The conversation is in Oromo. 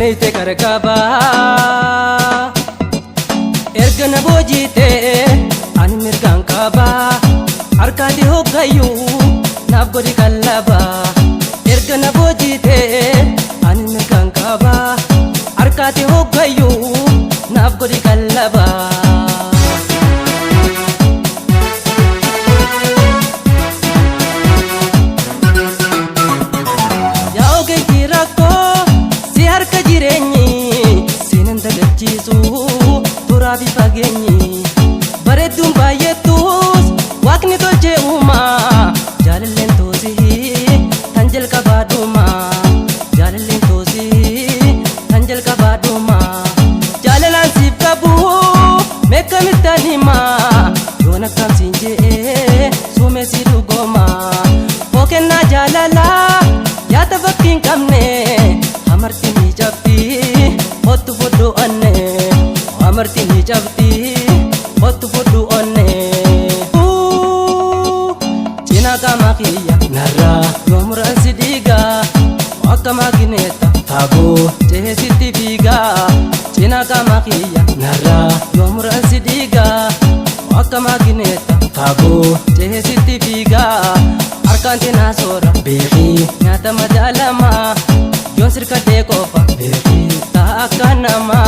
Nete karkaba ergana bojite ani mirgan kaba arkadi hogayu nabgodi kallaba ergana bojite ani mirgan kaba arkadi hogayu nabgodi kallaba ya oge kirako si harka jirenyi sinan dagachisu turabi pagenyi baredum bayetus wakni tolche uma jallen tosi tanjel kabaduma jallen tosi tanjel kabaduma jalalan sip kabu mekamitanima yona kamsinje sume sidugoma okenna jalala ya tafakin kamne amartini jabti hotu fodu anne amartini jabti hotu fodu anne china kama kiya nara yomran sidiga wakama gineta tabu jehe sitibiga china kama kiya nara yomran sidiga wakama gineta tabu jehe sitibiga arkantina sora behi nyata madalama yon sirka de kofa behi ta akanama